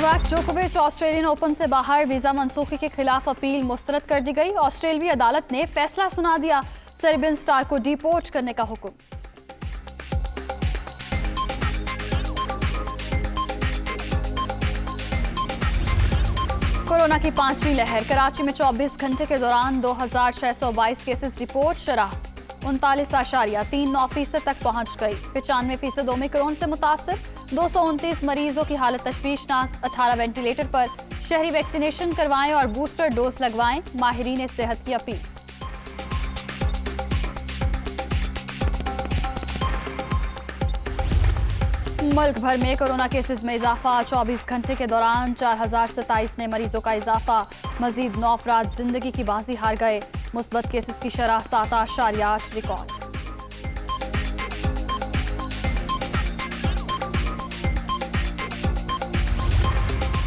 Novak जोकोविच Australian open से बाहर, वीजा मनसूखी के खिलाफ अपील मुस्तरद कर दी गई। ऑस्ट्रेलियाई अदालत ने फैसला सुना दिया, सर्बियन स्टार को डिपोर्ट करने का हुक्म। कोरोना की पांचवी लहर, कराची में 24 घंटे के दौरान 2622 केसेस रिपोर्ट, शरह 39.39% तक पहुंच गई। 95% ओमिक्रॉन से मुतासर, 229 मरीजों की हालत तशवीशनाक, 18 वेंटिलेटर पर। शहरी वैक्सीनेशन करवाएं और बूस्टर डोज लगवाएं, माहिरीन सेहत की अपील। मुल्क भर में कोरोना केसेस में इजाफा, 24 घंटे के दौरान 4027 नए मरीजों का इजाफा। मजीद 9 अफराद जिंदगी की बाजी हार गए। मुस्बत केसेस की शरह 7.8 रिकॉर्ड।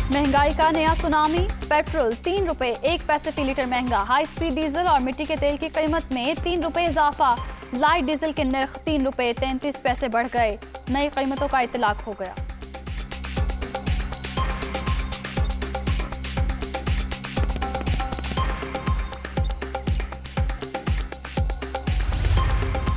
महंगाई का नया सुनामी, पेट्रोल 3 रुपए 1 पैसे फी लीटर महंगा। हाई स्पीड डीजल और मिट्टी के तेल की कीमत में 3 रुपए इजाफा। लाइट डीजल के नर्ख 3 रुपए 33 पैसे बढ़ गए। नई कीमतों का इतलाक हो गया।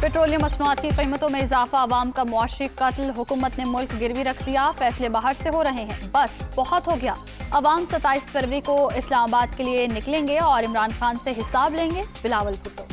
पेट्रोलियम मसनूआत की कीमतों में इजाफा, अवाम का मुआशी कत्ल, हुकूमत ने मुल्क गिरवी रख दिया। फैसले बाहर से हो रहे हैं, बस बहुत हो गया। अवाम 27 फरवरी को इस्लामाबाद के लिए निकलेंगे और इमरान खान से हिसाब लेंगे, बिलावल भुट्टो।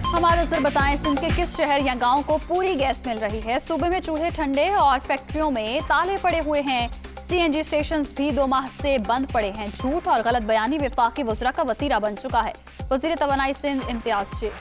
हमारा नजर बताएं, सिंध के किस शहर या गांव को पूरी गैस मिल रही है। सूबे में चूल्हे ठंडे और फैक्ट्रियों में ताले पड़े हुए हैं। सीएनजी स्टेशन भी 2 माह से बंद पड़े हैं। झूठ और गलत बयानी वफाकी वज़रा का वतीरा बन चुका है। वज़ीर तवानाई सिंध इम्तियाज शेख।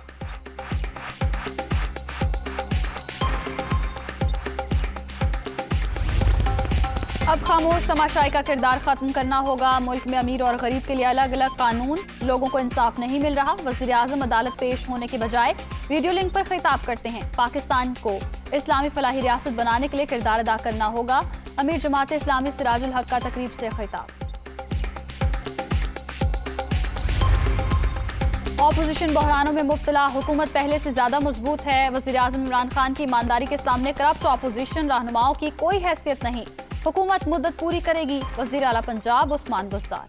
अब खामोश तमाशाई का किरदार खत्म करना होगा। मुल्क में अमीर और गरीब के लिए अलग अलग कानून, लोगों को इंसाफ नहीं मिल रहा। वज़ीर आज़म अदालत पेश होने के बजाय वीडियो लिंक पर खिताब करते हैं। पाकिस्तान को इस्लामी फलाही रियासत बनाने के लिए किरदार अदा करना होगा। अमीर जमात इस्लामी सिराजुल हक का तकरीब से खिताब। ऑपोजिशन बहरानों में मुब्तला, हुकूमत पहले से ज्यादा मजबूत है। वज़ीर आज़म इमरान खान की ईमानदारी के सामने करप्ट ऑपोजिशन रहनुमाओं की कोई हैसियत नहीं। हुकूमत मुद्दत पूरी करेगी, वज़ीर आला पंजाब उस्मान बुज़दार।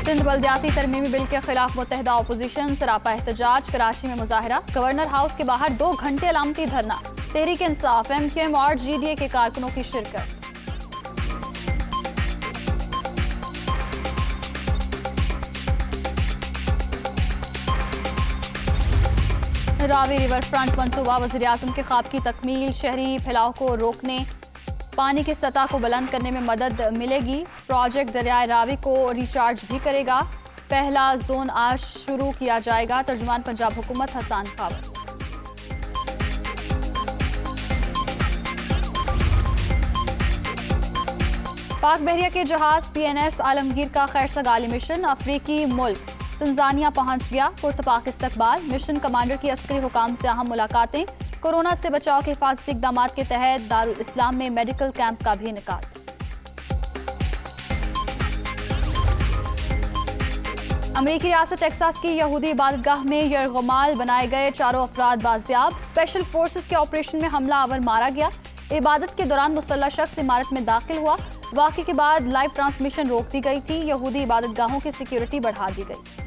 सिंध बल्दियाती तरमीमी बिल के खिलाफ मुत्तहिदा ऑपोजिशन, सरापा एहतजाज। कराची में मुजाहरा, गवर्नर हाउस के बाहर 2 घंटे अलामती धरना। तहरीक इंसाफ, MQM और GDA के कारकुनों की शिरकत। रावी रिवर फ्रंट मंसूबा, वज़ीर आज़म के ख्वाब की तकमील। शहरी फैलाव को रोकने, पानी की सतह को बुलंद करने में मदद मिलेगी। प्रोजेक्ट दरियाए रावी को रिचार्ज भी करेगा। पहला जोन आज शुरू किया जाएगा। तर्जुमान पंजाब हुकूमत हसन खावर। पाक बहरिया के जहाज PNS आलमगीर का खैरसगाली मिशन अफ्रीकी मुल्क तंजानिया पहुंच गया। पुरतपाक इस्तकबाल, मिशन कमांडर की अस्करी हुकाम से अहम मुलाकातें। कोरोना से बचाव के हिफाजती इक़दामात के तहत दारुल इस्लाम में मेडिकल कैंप का भी इनेकाद। अमरीकी रियासत टेक्सास की यहूदी इबादतगाह में यरगमाल बनाए गए 4 अफराद बाजियाब। स्पेशल फोर्सेस के ऑपरेशन में हमला आवर मारा गया। इबादत के दौरान मुसल्लह शख्स इमारत में दाखिल हुआ। वाक़े के बाद लाइव ट्रांसमिशन रोक दी गई थी। यहूदी इबादतगाहों की सिक्योरिटी बढ़ा दी गई।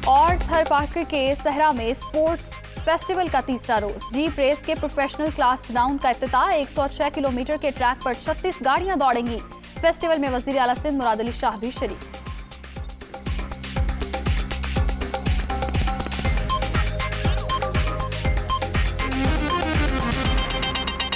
और थर पार्क के सहरा में स्पोर्ट्स फेस्टिवल का तीसरा रोज, जीप रेस के प्रोफेशनल क्लास राउंड का इफ्तिताह। 106 किलोमीटर के ट्रैक पर 36 गाड़ियां दौड़ेंगी। फेस्टिवल में वज़ीर आला सिंध मुराद अली शाह भी शरीक।